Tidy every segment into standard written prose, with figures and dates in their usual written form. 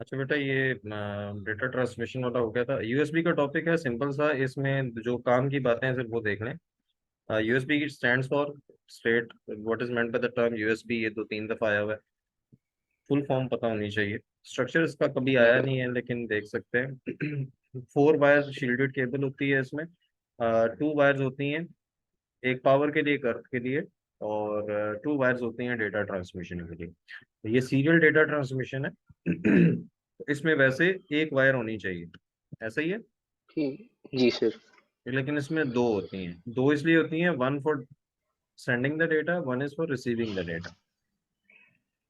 अच्छा बेटा, ये डेटा ट्रांसमिशन वाला हो गया था। यूएसबी का टॉपिक है सिंपल सा, इसमें जो काम की बातें हैं सिर्फ वो देख लें। USB stands for state what is meant by the term USB, ये दो तीन दफा आया हुआ है। फुल फॉर्म पता होनी चाहिए। स्ट्रक्चर इसका कभी ठीक आया है। नहीं है लेकिन देख सकते हैं। 4 वायर शील्डेड केबल होती है इसमें। 2 वायर्स होती हैं, एक पावर के लिए, एक अर्थ के लिए। और 2 वायर्स होती हैं डेटा ट्रांसमिशन के लिए। तो ये सीरियल डेटा ट्रांसमिशन है। तो इसमें वैसे एक वायर होनी चाहिए, ऐसा ही है। ठीक जी सर। लेकिन इसमें दो होती हैं, दो इसलिए होती हैं, one for sending the data, one is for receiving the data.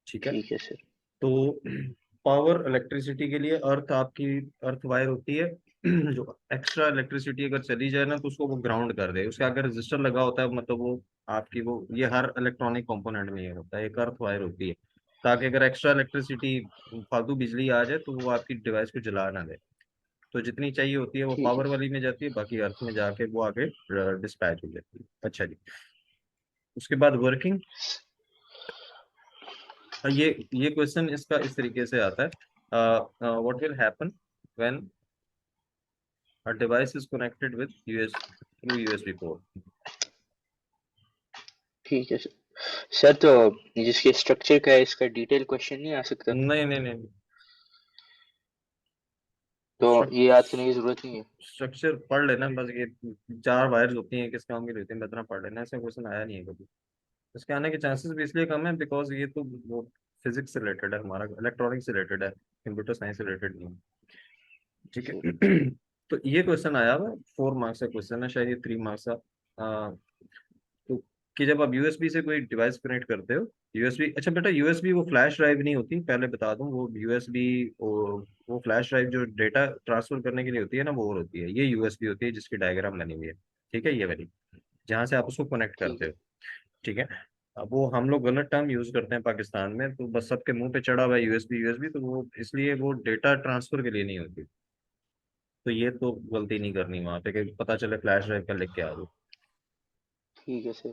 ठीक है। ठीक है सर। तो पावर इलेक्ट्रिसिटी के लिए अर्थ आपकी, अर्थ वायर होती है। जो एक्स्ट्रा इलेक्ट्रिसिटी अगर चली जाए ना तो उसको वो ग्राउंड कर दे, उसका अगर रजिस्टर लगा होता है मतलब वो आपकी वो, ये हर इलेक्ट्रॉनिक कंपोनेंट में ये होता है, एक अर्थ वायर होती है, ताकि अगर एक्स्ट्रा इलेक्ट्रिसिटी, फालतू बिजली आ जाए तो वो आपकी डिवाइस को जला ना दे। तो जितनी चाहिए होती है वो ठीक है पावर वाली में जाती है, बाकी अर्थ में जाके वो आगे डिस्पैच हो जाती है। अच्छा जी। उसके बाद वर्किंग। ये क्वेश्चन इसका इस तरीके से आता है, what will happen when a device is connected with US through USB port। ठीक है सर। सर तो जिसके स्ट्रक्चर का है इसका डिटेल क्वेश्चन नहीं आ सकता? नहीं नहीं नहीं। तो ये याद करने की जरूरत नहीं है? स्ट्रक्चर पढ़ लेना बस, ये 4 वायर्स होती हैं, किस काम की होती है इतना पढ़ लेना, ऐसा क्वेश्चन आया नहीं है कभी। इसके आने के चांसेस भी इसलिए कम है बिकॉज ये तो वो फिजिक्स से रिलेटेड है, हमारा इलेक्ट्रॉनिक्स से रिलेटेड है, कंप्यूटर साइंस से रिलेटेड नहीं है। ठीक है। तो ये क्वेश्चन आया हुआ, 4 मार्क्स का क्वेश्चन है, शायद ये 3 मार्क्स का। तो कि जब आप यूएसबी से कोई डिवाइस कनेक्ट करते हो, यूएसबी, अच्छा बेटा यूएसबी वो फ्लैश ड्राइव नहीं होती, पहले बता दूं, वो यूएसबी वो फ्लैश ड्राइव जो डेटा ट्रांसफर करने के लिए होती है ना, वो और होती है, ये यूएसबी होती है जिसकी डायग्राम बनी हुई है। ठीक है, ये वाली जहाँ से आप उसको कनेक्ट ठीक करते है। हो। ठीक है। अब वो हम लोग गलत टर्म यूज करते हैं पाकिस्तान में, तो बस सबके मुंह पे चढ़ा हुआ है यूएसबी यूएसबी, तो वो इसलिए वो डेटा ट्रांसफर के लिए नहीं होती। तो ये तो गलती नहीं करनी वहां पे कि पता चले फ्लैश ड्राइव का लिख के आ जाओ। ठीक है सर।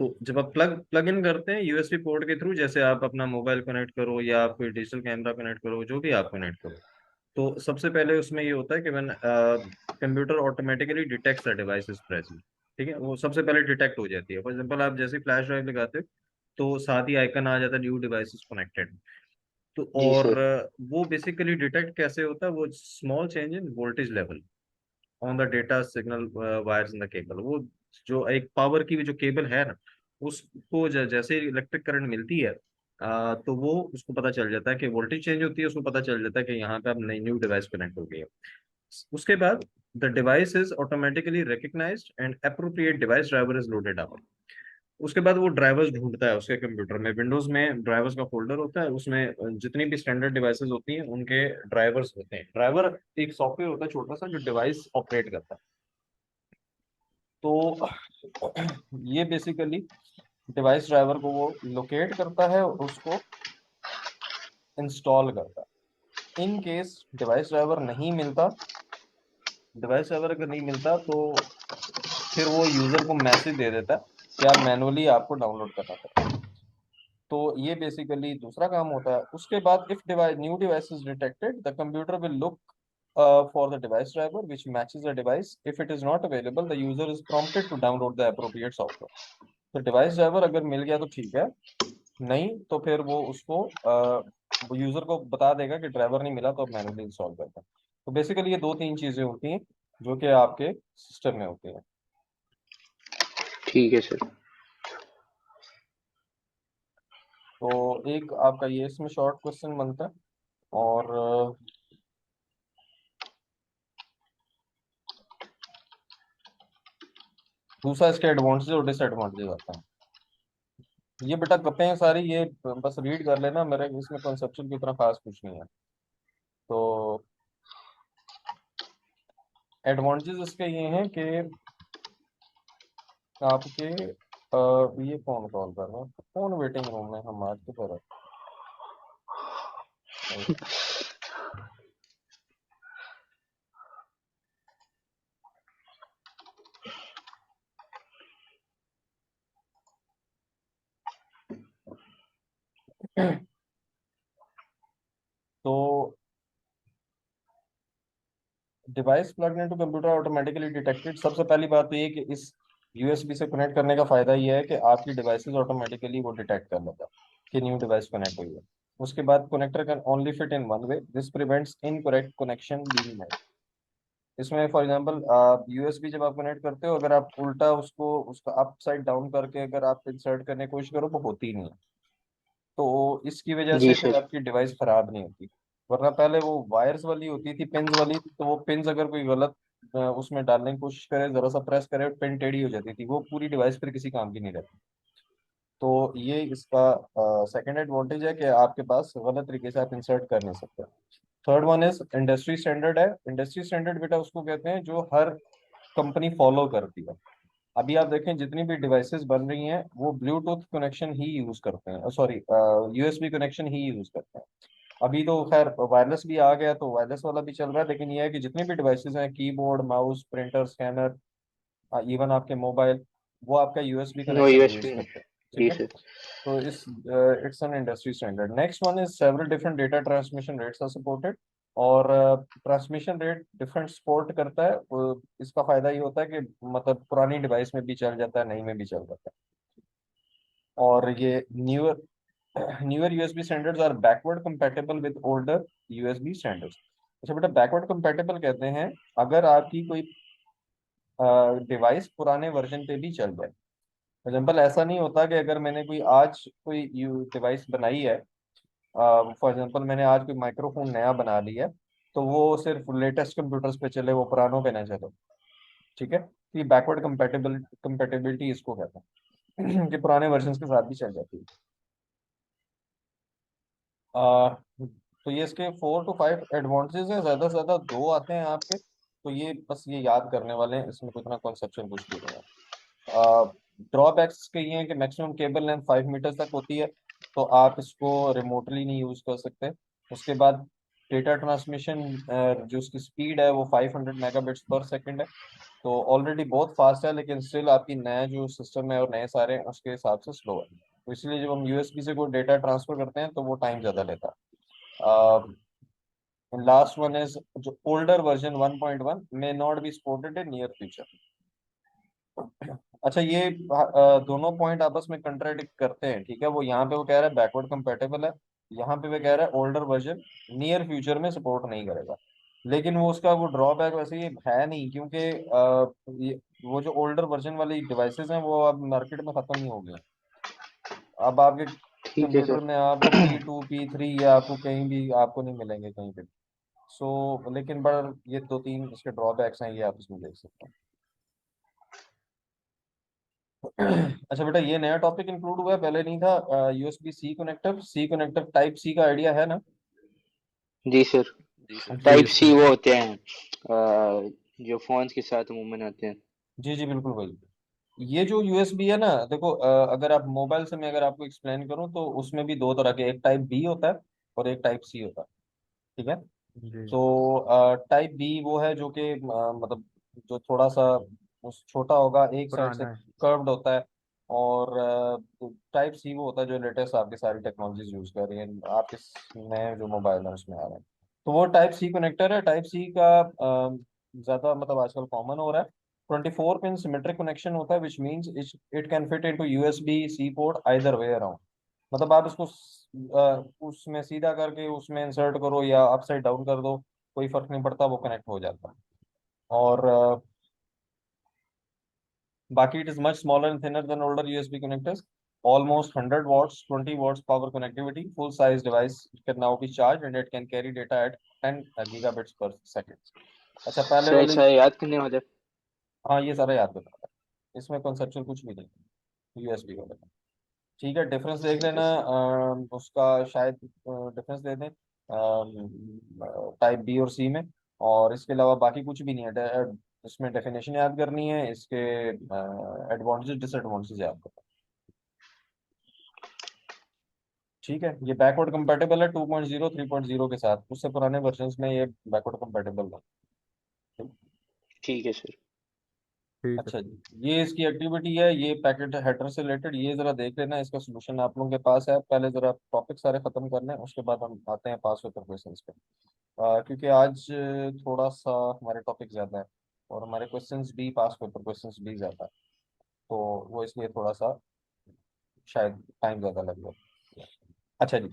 तो जब आप प्लग प्लग इन करते हैं यूएसबी पोर्ट के थ्रू, जैसे आप अपना मोबाइल कनेक्ट करो या आप कोई डिजिटल कैमरा कनेक्ट करो, जो भी आप कनेक्ट करो, तो सबसे पहले उसमें ये होता है कि when computer automatically detects the device is present. ठीक है, वो सबसे पहले डिटेक्ट हो जाती है। फॉर एग्जांपल आप जैसे फ्लैश ड्राइव लगाते हो तो साथ ही आइकन आ जाता है न्यू डिवाइस इज कनेक्टेड। तो जी और सर। वो बेसिकली डिटेक्ट कैसे होता है, वो small change in voltage level on the data signal wires in the cable, वो जो एक पावर की जो केबल है ना, उसको जैसे इलेक्ट्रिक करंट मिलती है, तो वो उसको पता चल जाता है कि वोल्टेज चेंज होती है, उसको पता चल जाता है कि यहाँ पे अब नई न्यू डिवाइस कनेक्ट हो गई है। उसके बाद the device is automatically recognised and appropriate device driver is loaded up. उसके बाद वो ड्राइवर्स ढूंढता है उसके कंप्यूटर में, विंडोज में ड्राइवर्स का फोल्डर होता है, उसमें जितनी भी स्टैंडर्ड डिवाइसेस होती हैं उनके ड्राइवर्स होते हैं। ड्राइवर एक सॉफ्टवेयर होता है छोटा सा जो डिवाइस ऑपरेट करता है। तो ये बेसिकली डिवाइस ड्राइवर को वो लोकेट करता है और उसको इंस्टॉल करता है। इन केस डिवाइस ड्राइवर नहीं मिलता, डिवाइस ड्राइवर अगर नहीं मिलता तो फिर वो यूजर को मैसेज दे देता है कि आप मैनुअली आपको डाउनलोड करना पड़ेगा। तो ये बेसिकली दूसरा काम होता है। उसके बाद if device new device is detected the computer will look for the device driver which matches the device. If it is not available, the user is prompted to download the appropriate software. तो device driver अगर मिल गया तो ठीक है, नहीं तो फिर वो उसको वो यूजर को बता देगा कि ड्राइवर नहीं मिला तो अब मैनुअली इंस्टॉल करता है। तो बेसिकली ये दो तीन चीजें होती हैं जो कि आपके सिस्टम में होती हैं। ठीक है सर। तो एक आपका ये इसमें शॉर्ट क्वेश्चन बनता है। और दूसरा इसके एडवांटेज और डिसएडवांटेज आता है। ये बेटा गप्पे हैं सारी, ये बस रीड कर लेना, मेरे इसमें कंसेप्चुअल की उतना खास कुछ नहीं है। तो एडवांटेजेस इसके ये हैं कि आपके ये कौन कॉल कर रहा है, कौन वेटिंग रूम में, हम आज की तरह। तो device plug into computer automatically detected. सबसे पहली बात तो ये कि इस यूएसबी से कनेक्ट करने का फायदा ये है कि आपकी डिवाइसेस ऑटोमेटिकली वो डिटेक्ट कर लेता है कि न्यू डिवाइस कनेक्ट हुई है। उसके बाद connector can only fit in one way, this prevents incorrect connection being made. इसमें फॉर एग्जांपल आप यूएसबी जब आप कनेक्ट करते हो, अगर आप उल्टा उसको उसका अप साइड डाउन करके अगर आप इंसर्ट करने की कोशिश करो वो होती ही नहीं है। तो इसकी वजह जी से फिर सर। आपकी डिवाइस खराब नहीं होती। वरना पहले वो वायर्स वाली होती थी, पिंस वाली, तो वो पिंस अगर कोई गलत उसमें डालने की कोशिश करे, जरा सा प्रेस करे, पिन टेढ़ी हो जाती थी, वो पूरी डिवाइस फिर किसी काम की नहीं रहती। तो ये इसका सेकंड एडवांटेज है कि आपके पास गलत तरीके से आप इंसर्ट कर नहीं सकते। Third one is industry standard है। इंडस्ट्री स्टैंडर्ड बेटा उसको कहते हैं जो हर कंपनी फॉलो करती है। अभी आप देखें जितनी भी डिवाइसेस बन रही हैं वो ब्लूटूथ कनेक्शन ही यूज करते हैं, सॉरी यूएसबी कनेक्शन ही यूज करते हैं। अभी तो खैर वायरलेस भी आ गया तो वायरलेस वाला भी चल रहा है, लेकिन ये है कि जितनी भी डिवाइसेस हैं, keyboard, mouse, printer, scanner, even आपके मोबाइल, वो आपका USB no connection use USB. करते हैं। ठीक जी है। सर। तो इस it's an industry standard. Next one is several different data transmission rates are supported. और ट्रांसमिशन रेट डिफरेंट सपोर्ट करता है। इसका फायदा ये होता है कि मतलब पुरानी डिवाइस में भी चल जाता है, नई में भी चल जाता है। और ये newer newer USB standards are backward compatible with older USB standards. अच्छा बेटा, बैकवर्ड कंपैटिबल कहते हैं अगर आपकी कोई डिवाइस पुराने वर्जन पे भी चल जाए। फॉर एग्जाम्पल ऐसा नहीं होता कि अगर मैंने कोई आज कोई डिवाइस बनाई है, फॉर एग्जाम्पल मैंने आज कोई माइक्रोफोन नया बना लिया है, तो वो सिर्फ लेटेस्ट कंप्यूटर्स पे चले, वो पुरानों पे ना चले। ठीक है। ये बैकवर्ड कंपेटेबिलिटी इसको कहते हैं कि पुराने वर्जन के साथ भी चल जाती है। आ, तो ये इसके 4 to 5 एडवांटेजेस हैं, ज्यादा से ज्यादा दो आते हैं आपके, तो ये बस ये याद करने वाले हैं, इसमें कोई इतना कॉन्सेप्शन कुछ भी नहीं है। ड्रॉबैक्स के ये हैं कि मैक्सिमम केबल लेंथ 5 मीटर तक होती है, तो आप इसको रिमोटली नहीं यूज कर सकते। उसके बाद डेटा ट्रांसमिशन जो उसकी स्पीड है वो 500 मेगाबिट्स पर सेकेंड है, तो ऑलरेडी बहुत फास्ट है, लेकिन स्टिल आपकी नया जो सिस्टम है और नए सारे हैं उसके हिसाब से स्लो है। तो इसलिए जब हम यूएसबी से कोई डेटा ट्रांसफर करते हैं तो वो टाइम ज़्यादा लेता है। लास्ट वन इज जो older version 1.1 may not be supported in near future. अच्छा, ये दोनों पॉइंट आपस में कंट्राडिक्ट करते हैं। ठीक है, वो यहाँ पे वो कह रहा है बैकवर्ड कंपेटेबल है, यहाँ पे वो कह रहा है ओल्डर वर्जन नियर फ्यूचर में सपोर्ट नहीं करेगा। लेकिन वो उसका वो ड्रॉबैक वैसे ये है नहीं, क्योंकि वो जो ओल्डर वर्जन वाली डिवाइसेस हैं वो अब मार्केट में खत्म ही हो गई हैं। अब आपके ठीक है कंप्यूटर सर। में आप वो P2 P3 या आपको कहीं भी आपको नहीं मिलेंगे कहीं पे। सो लेकिन बड़ा ये दो तीन इसके ड्रॉबैक्स हैं, ये आप इसमें देख सकते हैं। अच्छा बेटा, ये नया टॉपिक इंक्लूड हुआ है, पहले नहीं था। USB C connector type C का आइडिया है ना? जी सर। जी टाइप सी इसके वो होते हैं जो फोन्स के साथ अमूमन आते हैं। जी जी बिल्कुल भाई। ये जो यूएसबी है ना, देखो अगर आप मोबाइल से मैं अगर आपको एक्सप्लेन करूं तो उसमें भी दो तरह के, एक टाइप बी होता है और एक टाइप सी होता है। ठीक है। जी। तो टाइप बी वो है जो कि मतलब जो थोड़ा सा उस छोटा होगा, एक साइड से पुराना है। कर्व्ड होता है। और टाइप सी वो होता है जो लेटेस्ट आपकी सारी टेक्नोलॉजीज यूज कर रही हैं, आपके नए जो मोबाइल है उसमें आ रहे हैं। तो वो टाइप सी कनेक्टर है। टाइप सी का ज्यादा मतलब आजकल कॉमन हो रहा है। 24 पिन सिमेट्रिक कनेक्शन होता है, which means it can fit into USB C port either way around. मतलब आप इसको उसमें सीधा करके उसमें इंसर्ट करो या अपसाइड डाउन कर दो, कोई फर्क नहीं पड़ता, वो कनेक्ट हो जाता है। और बाकी it is much smaller and thinner than older USB connectors. Almost 100 watts, 20 watts power connectivity, full size device can now B charge and it can carry data eight 10 gigabits per second। अच्छा, पहले sir वाली। Sir याद करने वाले। हाँ, ये सारा याद रखना है, इसमें कॉन्सेप्चुअल कुछ भी नहीं यूएसबी वाले में। ठीक है, डिफरेंस देख ठीक है लेना। सर। उसका शायद डिफरेंस दे दें टाइप बी और सी में। और इसके अलावा बाकी कुछ भी नहीं है। इसमें डेफिनेशन याद करनी है, इसके एडवांटेजेस डिसएडवांटेजेस याद करना। ठीक है, ये बैकवर्ड कंपेटेबल है 2.0 3.0 के साथ, उससे पुराने वर्जन में ये बैकवर्ड कंपेटेबल है। ठीक है सर। ठीक है अच्छा सर। जी, ये इसकी एक्टिविटी है, ये पैकेट हेडर से रिलेटेड, ये जरा देख लेना, इसका सोल्यूशन आप लोगों के पास है। पहले जरा टॉपिक सारे खत्म करने हैं, उसके बाद हम आते हैं पास पेपर क्वेश्चंस पे। क्योंकि आज थोड़ा सा हमारे टॉपिक ज़्यादा है और हमारे क्वेश्चंस भी, पास पेपर क्वेश्चंस भी ज़्यादा है, तो वो इसलिए थोड़ा सा शायद टाइम ज़्यादा लगेगा। अच्छा जी,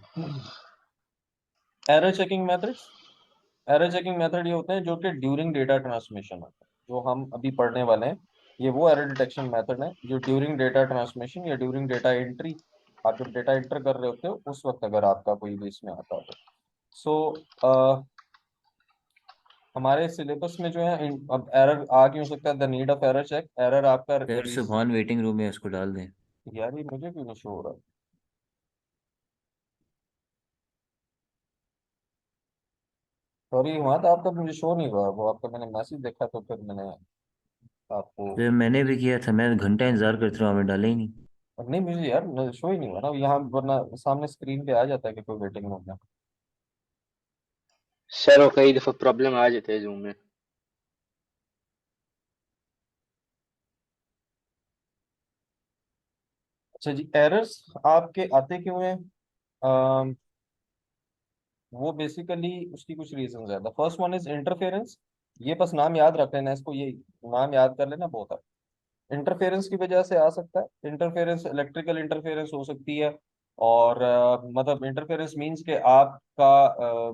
error checking methods. Error checking method ये होते हैं जो कि ड्यूरिंग डेटा ट्रांसमिशन होते हैं, जो हम अभी पढ़ने वाले हैं। ये वो एरर डिटेक्शन मेथड है जो ड्यूरिंग डेटा ट्रांसमिशन या ड्यूरिंग डेटा एंट्री, आप जब डेटा एंटर कर रहे होते हो उस वक्त अगर आपका कोई भी इसमें आता हो। सो हमारे सिलेबस में जो है अब एरर आ क्यों सकता है, the need of error check, error आपका सर सुभान वेटिंग रूम में उसको डाल दें। यार ये मुझे क्यों नहीं शो हो रहा। सॉरी हुआ था आपका, मुझे शो नहीं हुआ वो आपका, मैंने मैसेज देखा तो फिर मैंने आपको। सर मैंने भी किया था, मैं घंटा इंतजार करता रहा, हमें डाला ही नहीं। और नहीं मुझे यार शो ही नहीं हुआ ना यहाँ, वरना सामने स्क्रीन पे आ जाता है कि कोई वेटिंग रूम में। सर वो कई दफा प्रॉब्लम आ जाते हैं जूम में। अच्छा जी, एरर्स आपके आते क्यों हैं? अम, वो बेसिकली उसकी कुछ रीजन है। The first one is interference. ये बस नाम याद रख लेना इसको, ये नाम याद कर लेना बहुत है। इंटरफेरेंस की वजह से आ सकता है। इंटरफेरेंस इलेक्ट्रिकल इंटरफेरेंस हो सकती है, और मतलब इंटरफेरेंस मींस के आपका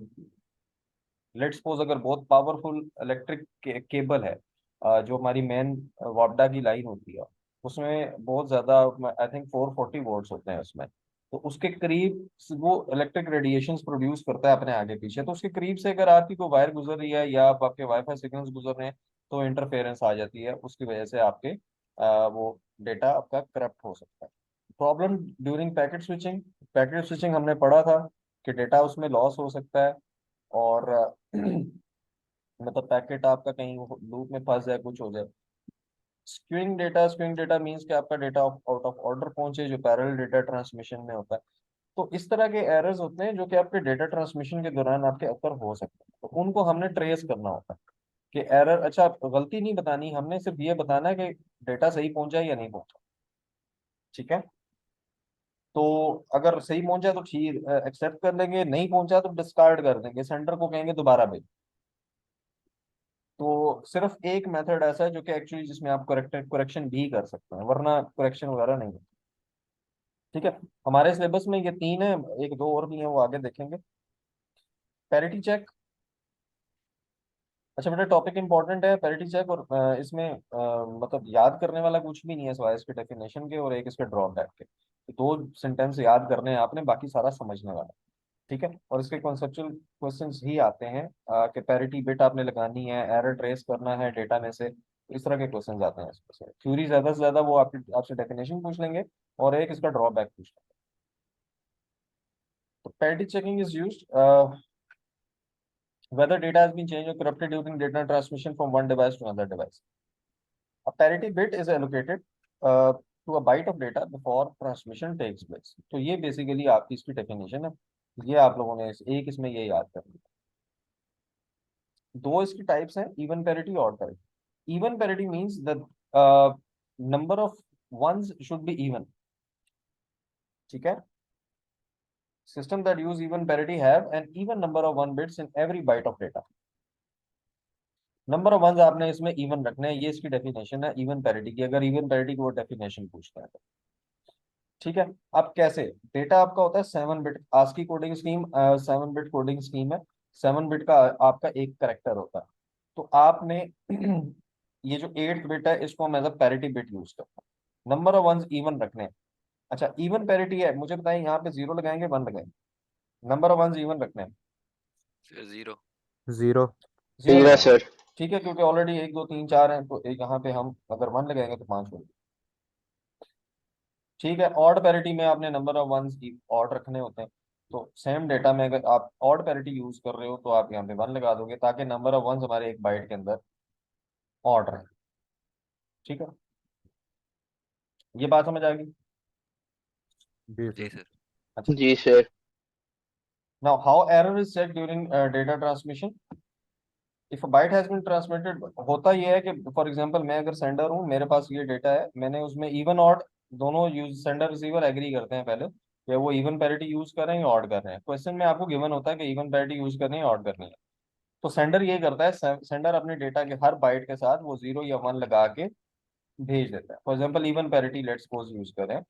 लेट्स सपोज अगर बहुत पावरफुल इलेक्ट्रिक केबल है, जो हमारी मेन वापडा की लाइन होती है, उसमें बहुत ज़्यादा, आई थिंक 440 वोल्ट्स होते हैं उसमें, तो उसके करीब वो इलेक्ट्रिक रेडिएशंस प्रोड्यूस करता है अपने आगे पीछे, तो उसके करीब से अगर आपकी कोई वायर गुजर रही है या आपके वाईफाई सिग्नल्स गुजर रहे हैं तो इंटरफेरेंस आ जाती है, उसकी वजह से आपके वो डेटा आपका करप्ट हो सकता है। Problem during packet switching. Packet switching हमने पढ़ा था कि डेटा उसमें लॉस हो सकता है, और मतलब पैकेट आपका कहीं लूप में फंस जाए, कुछ हो जाए। स्क्यूइंग डेटा मींस कि आपका डेटा आउट ऑफ ऑर्डर पहुंचे, जो पैरेलल डेटा ट्रांसमिशन में होता है। तो इस तरह के एरर्स होते हैं जो कि आपके डेटा ट्रांसमिशन के दौरान आपके अक्सर हो सकते हैं, तो उनको हमने ट्रेस करना होता है कि एरर, अच्छा गलती नहीं बतानी, हमने सिर्फ ये बताना है कि डेटा सही पहुंचा है या नहीं पहुंचा। ठीक है, तो अगर सही पहुंचा तो ठीक, एक्सेप्ट कर लेंगे, नहीं पहुंचा तो डिस्कार्ड कर देंगे, सेंटर को कहेंगे दोबारा भेज। तो सिर्फ एक मेथड ऐसा है जो कि एक्चुअली जिसमें आप करेक्शन भी कर सकते हैं, वरना करेक्शन वगैरह नहीं है। ठीक है, हमारे सिलेबस में ये तीन है, एक दो और भी है वो आगे देखेंगे। Parity check. अच्छा बेटा, टॉपिक इंपॉर्टेंट है पैरिटी चेक, और इसमें मतलब याद करने वाला कुछ भी नहीं है सिवाय इसके डेफिनेशन के और एक इसके ड्रॉबैक के, तो दो सेंटेंस याद करने हैं आपने, बाकी सारा समझने वाला है। ठीक है, और इसके कॉन्सेप्चुअल क्वेश्चंस ही आते हैं कि पैरिटी बिट आपने लगानी है, एरर ट्रेस करना है डेटा में से, इस तरह के क्वेश्चंस आते हैं इसमें से। थ्योरी ज्यादा से ज्यादा वो आपसे डेफिनेशन पूछ लेंगे और एक इसका ड्रॉबैक पूछ लेंगे। तो parity checking is used whether data has been changed or corrupted during data transmission from one device to another device. A parity bit is allocated to a byte of data before transmission takes place. तो ये basically आपकी इसकी definition है, ये आप लोगों ने एक इसमें ये याद करनी है। दो इसकी टाइप्स हैं, इवन पैरिटी और parity. Even parity means the number of ones should be even. ठीक है, system that use even parity have an even number of one bits in every byte of data. Number of ones आपने इसमें even रखने हैं, ये इसकी definition है even parity की, अगर इवन पैरिटी की वो डेफिनेशन पूछता है तो। ठीक है, अब कैसे, डेटा आपका होता है 7 bit ASCII coding scheme, 7 bit coding scheme है। 7 बिट का आपका एक करेक्टर होता है, तो आपने ये जो 8th बिट है इसको हम as a parity bit use करते हैं, नंबर ऑफ वंस इवन रखने हैं। अच्छा इवन पैरिटी है, मुझे बताएं यहाँ पे जीरो लगाएंगे वन लगाएंगे, नंबर ऑफ वंस इवन रखने हैं। जीरो। जीरो। जीरो जीरो लगाएंगे। सर। ठीक है, क्योंकि ऑलरेडी 1 2 3 4 हैं, तो एक यहाँ पे हम अगर वन लगाएंगे तो 5 होंगे। ठीक है, ऑड पैरिटी में आपने नंबर ऑफ वंस ऑड रखने होते हैं, तो सेम डेटा में अगर आप ऑड पैरिटी यूज कर रहे हो तो आप यहाँ पे वन लगा दोगे ताकि नंबर ऑफ वंस हमारे एक बाइट के अंदर ऑड रहे। ठीक है, ये बात समझ आ गई? जी जी सर। सर। अच्छा, जी sir. Now how error is check during data transmission. If byte has been transmitted, होता यह है कि फॉर एग्जांपल मैं अगर सेंडर हूँ, मेरे पास ये डेटा है, मैंने उसमें इवन ऑड दोनों यूज, सेंडर रिसीवर एग्री करते हैं पहले कि वो इवन पैरिटी यूज कर रहे हैं या ऑड कर रहे हैं। क्वेश्चन में आपको गिवन होता है कि इवन पैरिटी यूज करनी है ऑड करनी है, तो सेंडर ये करता है, सेंडर अपने डेटा के हर बाइट के साथ वो 0 या 1 लगा के भेज देता है। For example even parity let's suppose use करें,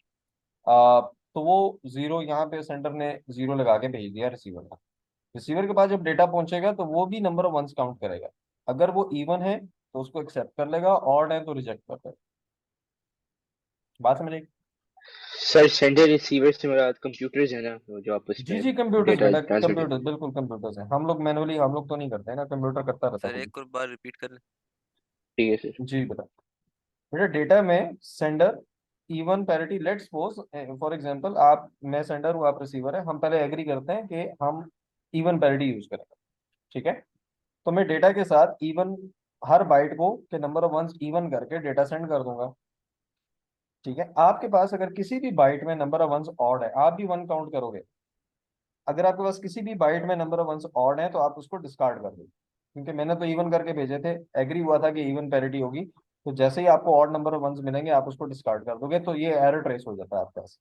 तो वो 0 यहाँ पे सेंडर ने 0 लगा के भेज दिया रिसीवर को। रिसीवर के पास जब डेटा पहुंचेगा तो वो भी नंबर ऑफ वंस काउंट करेगा। अगर वो इवन है तो उसको एक्सेप्ट कर लेगा, ऑड है तो रिजेक्ट कर देगा। बात समझ आई? सर सेंडर रिसीवर से मेरा कंप्यूटर्स है ना, वो जो आपस जी में जी, कंप्यूटर्स डेटा बेटा, ट्रांसफर करते कंप्यूटर्स, बिल्कुल कंप्यूटर्स है। हम लोग मैनुअली हम लोग तो नहीं करते हैं ना, कंप्यूटर करता रहता है सर खुद एक और बार रिपीट कर लें। ठीक है सर। ही। जी बेटा, बेटा डेटा में sender even parity let's suppose, for example आप, मैं सेंडर हूँ, आप रिसीवर है, हम पहले एग्री करते हैं कि हम इवन पैरिटी यूज करेंगे। ठीक है, तो मैं डेटा के साथ इवन हर बाइट को के नंबर ऑफ वंस इवन करके डेटा सेंड कर दूंगा। ठीक है, आपके पास अगर किसी भी बाइट में नंबर ऑफ वंस ऑड है, आप भी 1 काउंट करोगे। अगर आपके पास किसी भी बाइट में नंबर ऑफ वंस ऑड है तो आप उसको डिस्कार्ड कर दो, क्योंकि मैंने तो इवन करके भेजे थे, एग्री हुआ था कि इवन पैरिटी होगी। तो जैसे ही आपको ऑड नंबर ऑफ वंस मिलेंगे आप उसको डिस्कार्ड कर दोगे, तो ये एरर ट्रेस हो जाता है आपके पास।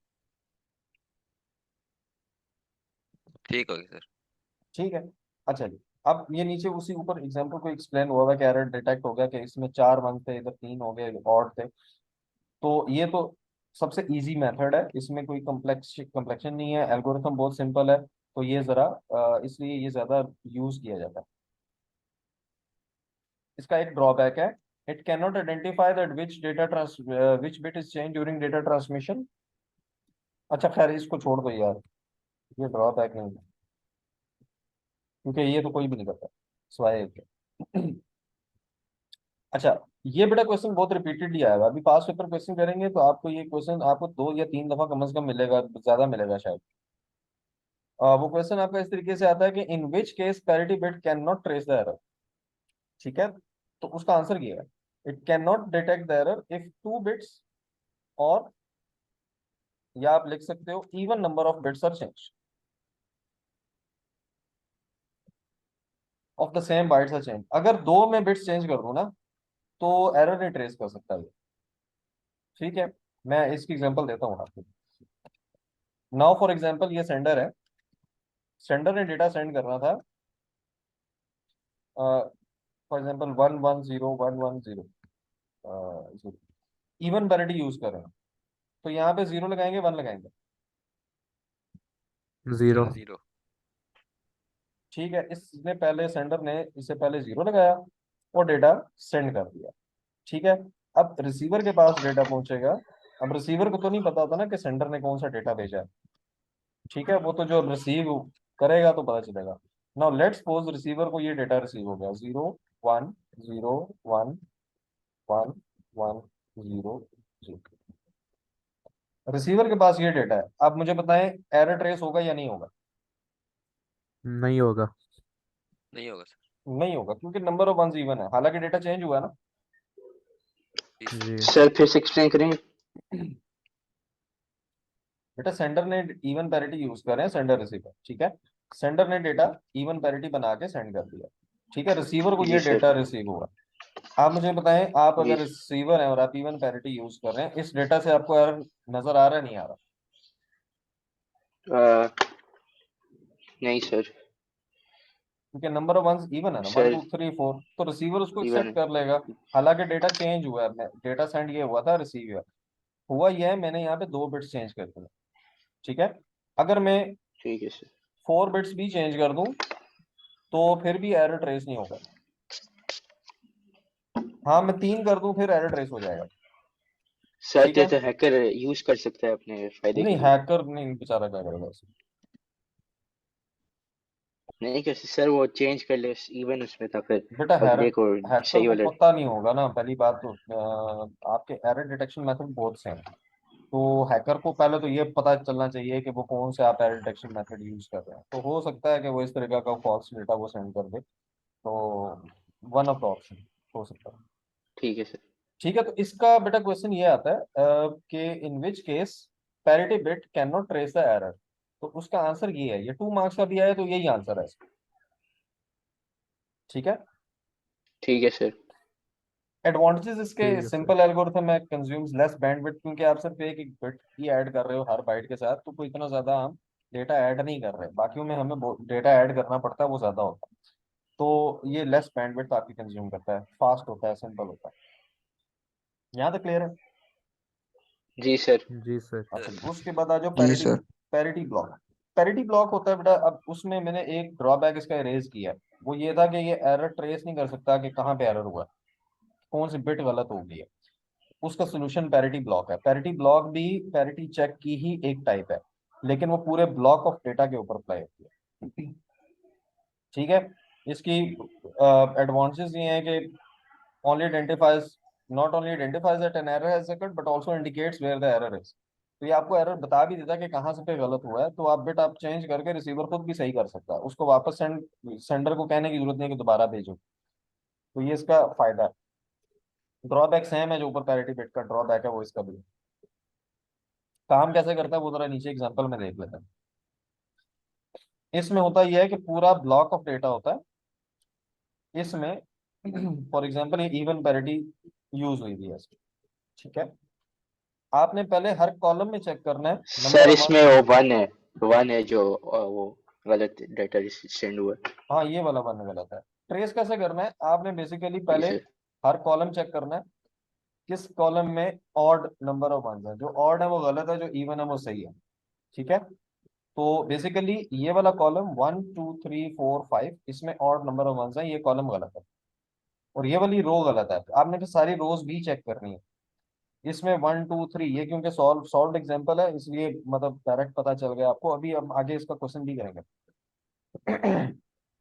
ठीक हो गया सर। ठीक है, अच्छा जी। अब ये नीचे उसी ऊपर एग्जांपल को एक्सप्लेन हुआ हुआ कि एरर डिटेक्ट हो गया कि इसमें 4 वंस थे, इधर 3 हो गए, ऑड थे। तो ये तो सबसे इजी मेथड है, इसमें कोई कम्प्लेक्शन नहीं है, एल्गोरिथम बहुत सिंपल है। तो ये जरा इसलिए ये ज्यादा यूज किया जाता है। इसका एक ड्रॉबैक है, it can not identify that which bit is change during data transmission. अच्छा खैर, इसको छोड़ दो यार, ये ड्रॉबैक नहीं है, क्योंकि ये तो कोई भी नहीं करता सिवाय एक के। अच्छा, ये बेटा क्वेश्चन बहुत रिपीटेडली आएगा, अभी पास पेपर क्वेश्चन करेंगे तो आपको ये क्वेश्चन आपको 2 या 3 दफा कम से कम मिलेगा, ज्यादा मिलेगा शायद। वो क्वेश्चन आपका इस तरीके से आता है कि in which case parity bit can not trace the error. ठीक है, तो उसका आंसर ये है, it can not detect the error if 2 bits, और या आप लिख सकते हो even number of bits are change of the same bytes are change. अगर 2 में बिट्स चेंज कर दूं ना तो एरर नहीं ट्रेस कर सकता ये। ठीक है, मैं इसकी एग्जांपल देता हूँ आपको। नाउ फॉर एग्जांपल ये सेंडर है, सेंडर ने डेटा सेंड करना था, for example 110110 zero, even parity use कर रहे हैं। तो यहाँ पे 0 लगाएंगे, 1 लगाएंगे। जीरो। जीरो। ठीक है, इसने पहले सेंडर ने इससे पहले 0 लगाया और डेटा सेंड कर दिया। ठीक है, अब रिसीवर के पास डेटा पहुंचेगा। अब रिसीवर को तो नहीं पता था ना कि सेंडर ने कौन सा डेटा भेजा है। ठीक है, वो तो जो रिसीव करेगा तो पता चलेगा। नाउ लेट्स सपोज रिसीवर को ये डेटा रिसीव हो गया, 0 1 0 1 1 1 0 0। रिसीवर के पास ये डेटा है, अब मुझे बताएं एरर ट्रेस होगा या नहीं होगा? नहीं होगा। नहीं होगा सर। नहीं होगा, क्योंकि नंबर ऑफ वंस इवन है, हालांकि डेटा चेंज हुआ है ना। जी। सर फिर से एक्सप्लेन करें। बेटा सेंडर ने इवन पैरिटी यूज कर रहे हैं, सेंडर रिसीवर। ठीक है, सेंडर ने डेटा इवन पैरिटी बना के सेंड कर दिया। ठीक है, रिसीवर को जी ये सर। डेटा रिसीव हुआ। आप मुझे बताएं, आप जी अगर रिसीवर हैं और आप इवन पैरिटी यूज कर रहे हैं, इस डेटा से आपको एरर नजर आ रहा है नहीं आ रहा? नहीं सर। क्योंकि नंबर ऑफ वंस इवन है ना, one sir two three four, तो रिसीवर उसको इवन एक्सेप्ट है। कर लेगा। हालांकि डेटा चेंज हुआ है, डेटा सेंड ये हुआ था, रिसीव हुआ। हुआ ये है, मैंने यहाँ पे 2 बिट्स चेंज कर दिए। ठीक है, अगर मैं ठीक है सर। 4 बिट्स भी चेंज कर दूं तो फिर भी एरर ट्रेस नहीं होगा। हाँ, मैं 3 कर दूं फिर एरर ट्रेस हो जाएगा। सर ठीक है, तो हैकर यूज कर सकता है अपने फायदे नहीं के लिए। हैकर नहीं बेचारा क्या करेगा उसमें। नहीं कैसे सर, वो चेंज कर ले इवन उसमें था, फिर बेटा अगले को हैकर सही को वाला। पता नहीं होगा ना, पहली बात तो आपके एरर डिटेक्शन मेथड बहुत से हैं। तो हैकर को पहले तो ये पता चलना चाहिए कि वो कौन से आप एरर डिटेक्शन मेथड यूज कर रहे हैं। तो हो सकता है कि वो इस तरीके का फॉल्स डेटा वो सेंड कर दे, तो वन ऑफ द ऑप्शन हो सकता है। ठीक है सर। ठीक है, तो इसका बेटा क्वेश्चन ये आता है कि in which case parity bit can not trace the error. तो उसका आंसर ये है, ये 2 मार्क्स का दिया है तो यही आंसर है इसका। ठीक है, ठीक है सर। एडवांटेजेस इसके, ठीक है सर। सिंपल एल्गोरिथम है, कंज्यूम्स लेस बैंडविड्थ, क्योंकि आप सिर्फ एक एक बिट ही ऐड कर रहे हो हर बाइट के साथ, तो कोई इतना ज्यादा हम डेटा ऐड नहीं कर रहे, बाकियों में हमें डेटा ऐड करना पड़ता है, वो ज्यादा होता है। तो ये लेस बैंडविड्थ आपकी कंज्यूम करता है, फास्ट होता है, सिंपल होता है। यहाँ तक क्लियर है? जी सर। जी सर। अच्छा, उसके बाद आ जाओ जी parity. Sir. Parity block. Parity block होता है बेटा, अब उसमें मैंने एक ड्रॉबैक इसका इरेज किया है। वो ये था कि ये एरर ट्रेस नहीं कर सकता कि कहाँ पे एरर हुआ है, कौन सी बिट गलत हो गई है। उसका सोल्यूशन पैरिटी ब्लॉक है। पैरिटी ब्लॉक भी पैरिटी चेक की ही एक टाइप है, लेकिन वो पूरे ब्लॉक ऑफ डेटा के ऊपर अप्लाई होती है। ठीक है। इसकी एडवांटेजेस ये हैं कि only identifies not only identifies that an error has occurred but also indicates where the error is। तो ये आपको एरर बता भी देता है कि कहाँ से पे गलत हुआ है, तो आप बिट आप चेंज करके रिसीवर खुद भी सही कर सकता है, उसको वापस सेंडर को कहने की जरूरत नहीं है कि दोबारा भेजो। तो ये इसका फायदा है। ड्रॉबैक सेम है, जो ऊपर पैरिटी बिट का ड्रॉबैक है वो इसका भी है। काम कैसे करता है वो जरा नीचे एग्जांपल में देख लेते हैं। इसमें होता यह है कि पूरा ब्लॉक ऑफ डेटा होता है इसमें। फॉर एग्जाम्पल ये इवन पैरिटी यूज हुई थी इसकी। ठीक है। आपने पहले हर कॉलम में चेक करना है नंबर सर ऑफ। इसमें वो वन है जो वो गलत डेटा सेंड हुआ है। हाँ, ये वाला वन गलत है। ट्रेस कैसे करना है, आपने बेसिकली जी पहले सर। हर कॉलम चेक करना है किस कॉलम में ऑड नंबर ऑफ वंस है। जो ऑड है वो गलत है, जो इवन है वो सही है। ठीक है। तो बेसिकली ये वाला कॉलम 1 2 3 4 5 इसमें ऑड नंबर ऑफ वंस है, ये कॉलम गलत है। और ये वाली रो गलत है। आपने फिर सारी रोज भी चेक करनी है। इसमें 1 2 3 ये क्योंकि सॉल्व एग्जाम्पल है इसलिए मतलब डायरेक्ट पता चल गया आपको। अभी हम आगे इसका क्वेश्चन भी करेंगे।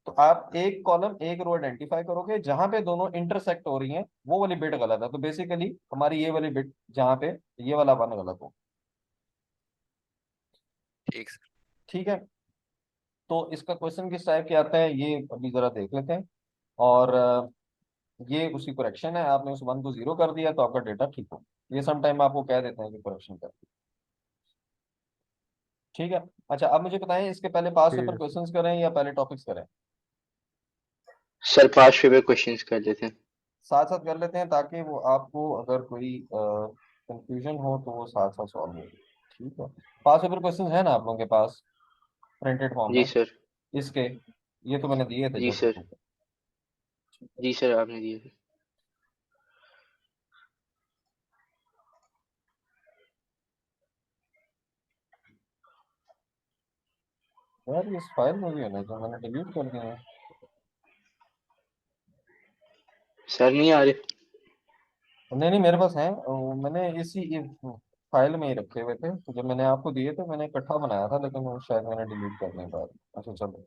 तो आप एक कॉलम एक रो आइडेंटिफाई करोगे जहां पे दोनों इंटरसेक्ट हो रही हैं, वो वाली बिट गलत है। तो बेसिकली हमारी ये वाली बिट जहां पे ये वाला वन गलत हो। ठीक सर। ठीक है। तो इसका क्वेश्चन किस टाइप के आते हैं ये अभी जरा देख लेते हैं। और ये उसकी करेक्शन है। आपने उस वन को जीरो कर दिया तो आपका डेटा ठीक हो। ये सम टाइम आपको कह देते हैं कि करेक्शन कर। ठीक है। अच्छा, अब मुझे बताएं इसके पहले पास ठीक पेपर है सर। क्वेश्चंस करें या पहले टॉपिक्स करें? सर 5 पेपर क्वेश्चंस कर लेते हैं। साथ साथ कर लेते हैं ताकि वो आपको अगर कोई कंफ्यूजन हो तो वो साथ साथ सॉल्व हो। ठीक है। पास पेपर क्वेश्चन है ना आप लोगों के पास प्रिंटेड फॉर्म जी में सर। इसके? ये तो मैंने दिए थे जी जब। सर। जी सर आपने दिए थे। यार इस फाइल में भी है ना जो मैंने डिलीट कर दिया है। सर नहीं आ रहे। नहीं नहीं, मेरे पास है। मैंने इसी फाइल में ही रखे हुए थे, तो जब मैंने आपको दिए थे मैंने इकट्ठा बनाया था, लेकिन वो शायद मैंने डिलीट करने के बाद। अच्छा चलो।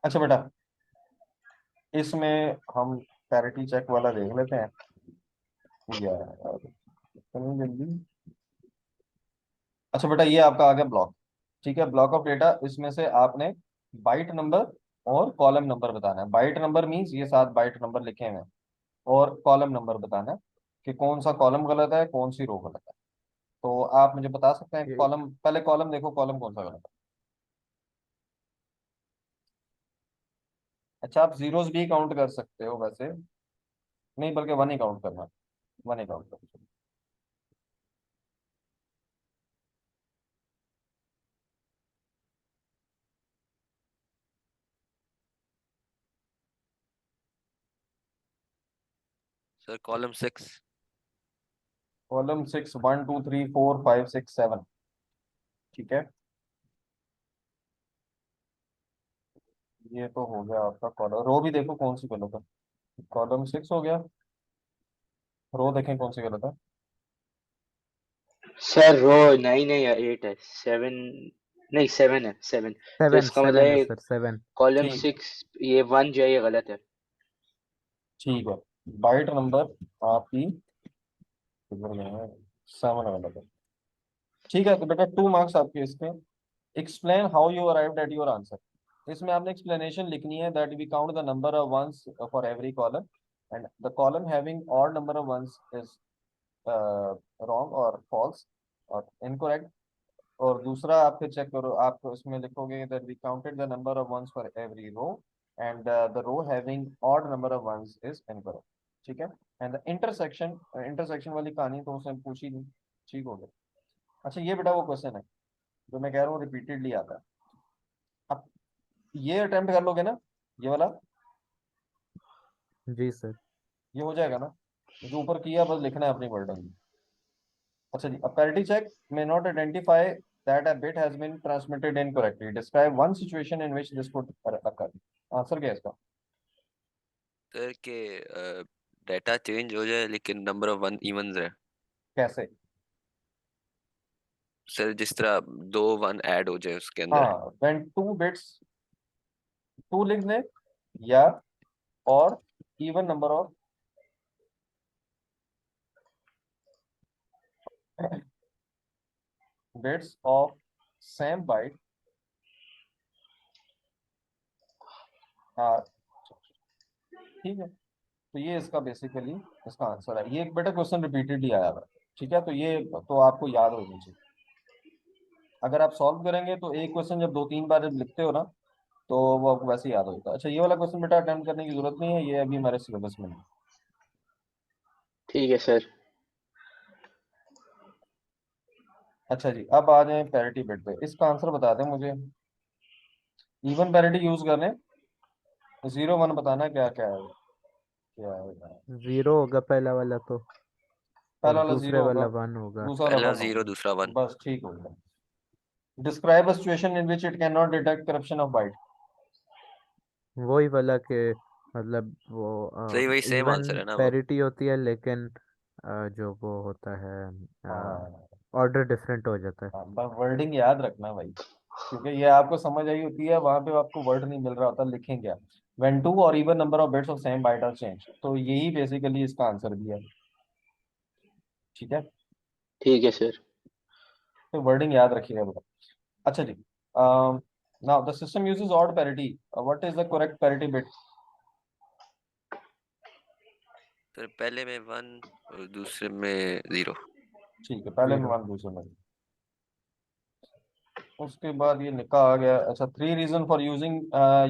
अच्छा बेटा, इसमें हम पैरिटी चेक वाला देख लेते हैं। यार इतनी जल्दी। अच्छा बेटा, ये आपका आ गया ब्लॉक। ठीक है। ब्लॉक ऑफ डेटा, इसमें से आपने बाइट नंबर और कॉलम नंबर बताना है। बाइट नंबर मीन्स ये 7 बाइट नंबर लिखे हुए हैं, और कॉलम नंबर बताना है कि कौन सा कॉलम गलत है, कौन सी रो गलत है। तो आप मुझे बता सकते हैं ये कॉलम, पहले कॉलम देखो, कॉलम कौन सा गलत है। अच्छा, आप जीरोस भी काउंट कर सकते हो वैसे, नहीं बल्कि वन ही काउंट करना। वन ही काउंट करना। Sir column 6। कॉलम 6 1 2 3 4 5 6 7। ठीक है। ये तो हो गया आपका कॉलम। रो भी देखो कौन सी गलत है। कॉलम 6 हो गया। रो देखें कौन सी गलत है। सर रो 9 है या 8 है? 7 नहीं 7 है 7। तो सेवन इसका मतलब सेवन है है सर, 7। कॉलम ठीक। 6 ये 1 जो है ये गलत है। ठीक है। बाइट नंबर आपकी किधर गया है? 7 गलत है। ठीक है। तो बेटा 2 मार्क्स आपके इसके। Explain how you arrived at your answer. इसमें आपने एक्सप्लेनेशन लिखनी है that we count the number of ones for every column, and the column having odd number of ones is wrong और फॉल्स और इनकरेक्ट। और दूसरा आप फिर चेक करो, आप इसमें लिखोगे that we counted the number of ones for every row, and the row having odd number of ones is incorrect. ठीक है। एंड द इंटरसेक्शन, इंटरसेक्शन वाली कहानी तो उसने पूछी नहीं। ठीक हो गया। अच्छा, ये बेटा वो क्वेश्चन है जो मैं कह रहा हूँ रिपीटेडली आता है। अब ये अटेम्प्ट कर लोगे ना, ये वाला, जी सर। ये हो जाएगा ना, जो ऊपर किया बस लिखना है अपनी वर्डिंग में। अच्छा जी, a parity check may not identify that a bit has been transmitted incorrectly. Describe one situation in which this could occur. Answer क्या है इसका? सर के डेटा चेंज हो जाए लेकिन नंबर ऑफ वन इवन्स रहे। कैसे? सर जिस तरह 2 1 ऐड हो जाए उसके अंदर। हाँ, when two bits, टू लिख दें, या और even number of bits of same byte are, ठीक है। तो ये इसका बेसिकली इसका आंसर है। ये एक बेटा क्वेश्चन रिपीटेडली आया हुआ है, ठीक है, तो ये तो आपको याद होनी चाहिए। अगर आप सॉल्व करेंगे तो एक क्वेश्चन जब 2 3 बार जब लिखते हो ना, तो वो आपको वैसे याद होता है। अच्छा, ये वाला क्वेश्चन बेटा अटेम्प्ट करने की जरूरत नहीं है, ये अभी हमारे सिलेबस में नहीं। ठीक है सर। अच्छा जी, अब आ जाए पैरिटी बिट पे, इसका आंसर बता दें मुझे। इवन पैरिटी यूज करें, 0 1 बताना क्या क्या है, क्या है। 0 होगा पहला वाला तो, और पहला वाला दूसरे 0 होगा, वाला 1 होगा। दूसरा वाला पहला 1 0 होगा। दूसरा 1। बस ठीक हो गया। Describe a situation in which it can not detect corruption of bite. वही वाला के, मतलब वो सही वही सेम इवन आंसर है ना वो। पैरिटी होती है, लेकिन जो वो होता है हाँ ऑर्डर डिफरेंट हो जाता है। हाँ, बस वर्डिंग याद रखना भाई, क्योंकि ये आपको समझ आई होती है, वहां पे आपको वर्ड नहीं मिल रहा होता, लिखें क्या? when two or even number of bits of same byte are changed, तो यही बेसिकली इसका आंसर भी है, ठीक है। ठीक है सर। तो वर्डिंग याद रखिएगा बेटा। अच्छा जी, now the system uses odd parity, what is the correct parity bit? Sir पहले में 1 और दूसरे में 0। ठीक है, पहले में 0। 1 दूसरे में 0। उसके बाद ये निकाह आ गया। अच्छा, 3 reason for using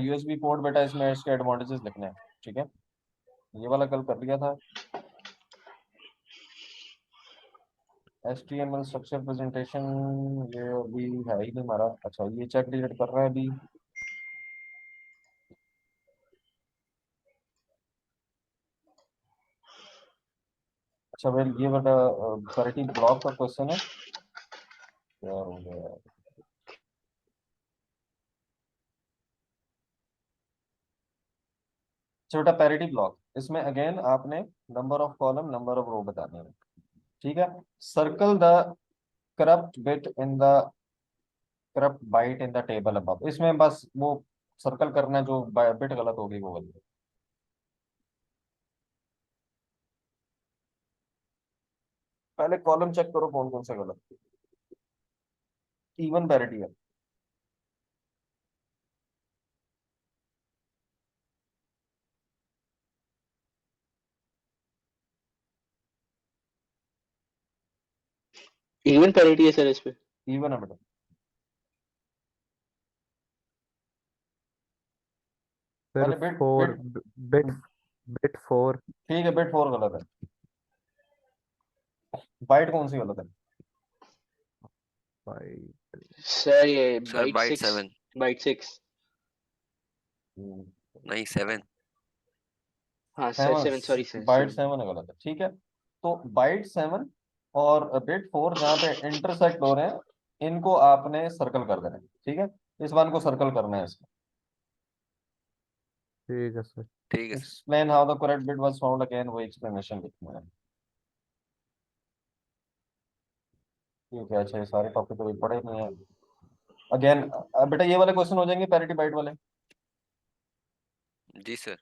USB port, बेटा इसमें इसके एडवांटेजेस लिखने हैं, ठीक है। ये वाला कल कर लिया था। HTML स्ट्रक्चर प्रेजेंटेशन, ये अभी है ही नहीं हमारा। अच्छा, ये चेक डिलीट कर रहा है अभी। अच्छा वेल, ये वाला पैरिटी ब्लॉक का क्वेश्चन है, क्या हो गया? छोटा पैरिटी ब्लॉक, इसमें अगेन आपने number of column number of row बताने हैं, ठीक है। Circle the corrupt bit in the corrupt byte in the table above, इसमें बस वो सर्कल करना है जो बिट गलत होगी वो वाली। पहले कॉलम चेक करो कौन कौन से गलत। इवन पैरिटी है। इवन पैरिटी है सर इस पे। इवन है बेटा। फिर पहले बिट 4 बिट बिट बिट 4। ठीक है, बिट 4 गलत है। बाइट कौन सी गलत है? बाइट सर ये सर बाइट बाइट 6। 7। बाइट 6। नहीं 7। हाँ sir, 7 sorry seven, sir, byte 7। 7 गलत है, ठीक है। तो बाइट 7 और बिट 4 जहाँ पे इंटरसेक्ट हो रहे हैं, इनको आपने सर्कल कर देना है, ठीक है। इस वन को सर्कल करना है इसमें। ठीक है सर। ठीक है sir. Explain how the correct bit was found, again वो एक्सप्लेनेशन लिखना है, ठीक है। अच्छा, ये सारे टॉपिक तो पढ़े नहीं है। अगेन बेटा ये वाले क्वेश्चन हो जाएंगे पैरिटी बाइट वाले। जी सर।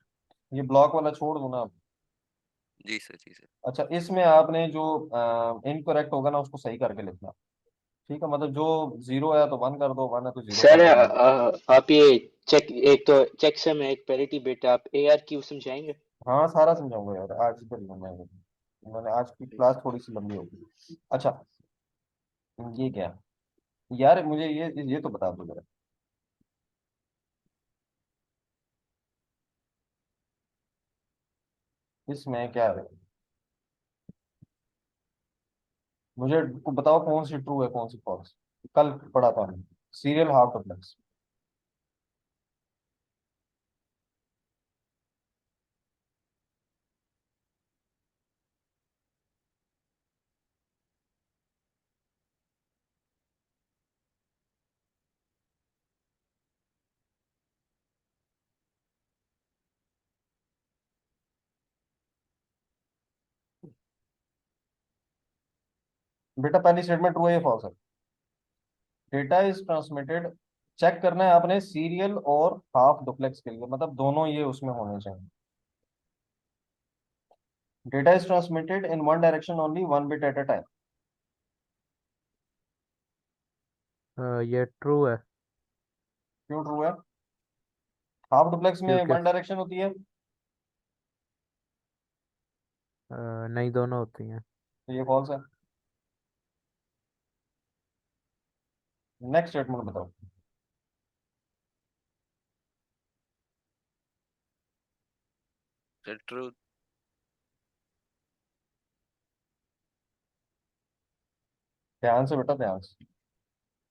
ये ब्लॉक वाला छोड़ दो ना आप। जी सर। जी सर। अच्छा, इसमें आपने जो इनकरेक्ट होगा ना उसको सही करके लिखना, ठीक है। मतलब जो 0 है तो 1 कर दो, 1 है तो 0 सर कर दो। आप ये चेक, एक तो चेक सम है, एक पैरिटी बिट, आप एआर क्यू समझाएंगे? हाँ, सारा समझाऊंगा यार, आज ही कर लूंगा मैंने आज की क्लास थोड़ी सी लंबी होगी। अच्छा, ये क्या है? यार मुझे ये तो बता दो जरा, इसमें क्या है? मुझे बताओ कौन सी ट्रू है कौन सी फॉल्स। कल पढ़ा था हमने, सीरियल हाफ डुप्लेक्स। बेटा पहली स्टेटमेंट ट्रू है या फॉल्स है? डेटा इज ट्रांसमिटेड, चेक करना है आपने सीरियल और हाफ डुप्लेक्स के लिए, मतलब दोनों ये उसमें होने चाहिए। Data is transmitted in one direction only, one bit eight a time. ये ट्रू है क्यों ट्रू है? हाफ डुप्लेक्स में क्योंकि वन डायरेक्शन होती है, नहीं, दोनों होती हैं। तो ये फॉल्स है। नेक्स्ट स्टेटमेंट बताओ। ट्रू। ध्यान से बेटा, ध्यान से।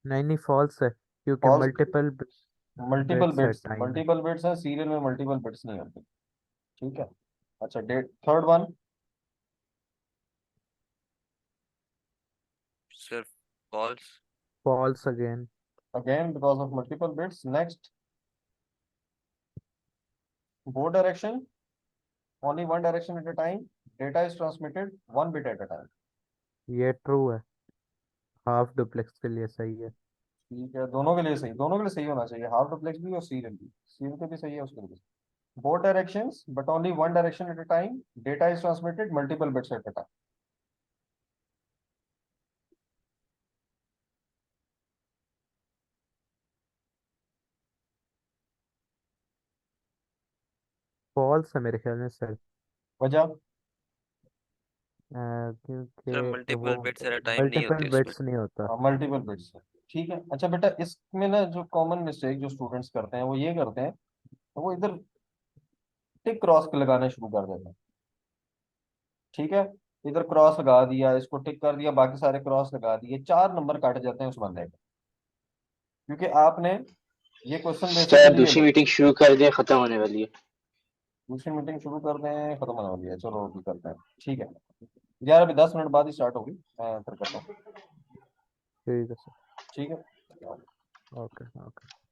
नहीं नहीं, फॉल्स है क्योंकि फॉल्स। मल्टीपल मल्टीपल बिट्स है बिट्स, टाइम में। मल्टीपल बिट्स है, सीरियल में मल्टीपल बिट्स नहीं होते। ठीक है। अच्छा, that third one. Sir false. False again. Again because of multiple bits. Next, both direction only one direction at a time, data is transmitted one bit at a time। ये true है, half duplex के लिए सही है। ठीक है, दोनों के लिए सही, दोनों के लिए सही होना चाहिए, हाफ डुप्लेक्स भी और सीरियल भी। सीरियल के भी सही है, उसके लिए भी सही। both directions but only one direction at a time, data is transmitted multiple bits at a time। False है मेरे ख्याल में सर। वजह? सर क्योंकि वो multiple bits at a time नहीं मल्टीपल होती उसमें। बिट्स नहीं होता। Multiple bits. ठीक है। अच्छा बेटा, इसमें ना जो कॉमन मिस्टेक जो स्टूडेंट्स करते हैं वो ये करते हैं, वो इधर टिक क्रॉस लगाना शुरू कर देते हैं। ठीक है, इधर क्रॉस लगा दिया, इसको टिक कर दिया, बाकी सारे क्रॉस लगा दिए, 4 नंबर काट जाते हैं उस बंदे के। क्योंकि आपने ये क्वेश्चन सर बेसिकली ये दूसरी लो। मीटिंग शुरू कर दें, खत्म होने वाली है। दूसरी मीटिंग शुरू कर दें, खत्म होने वाली है, चलो अभी करते हैं। ठीक है यार, अभी 10 मिनट बाद ही स्टार्ट होगी, मैं फिर करता हूँ। ठीक है सर। ठीक है। Okay okay.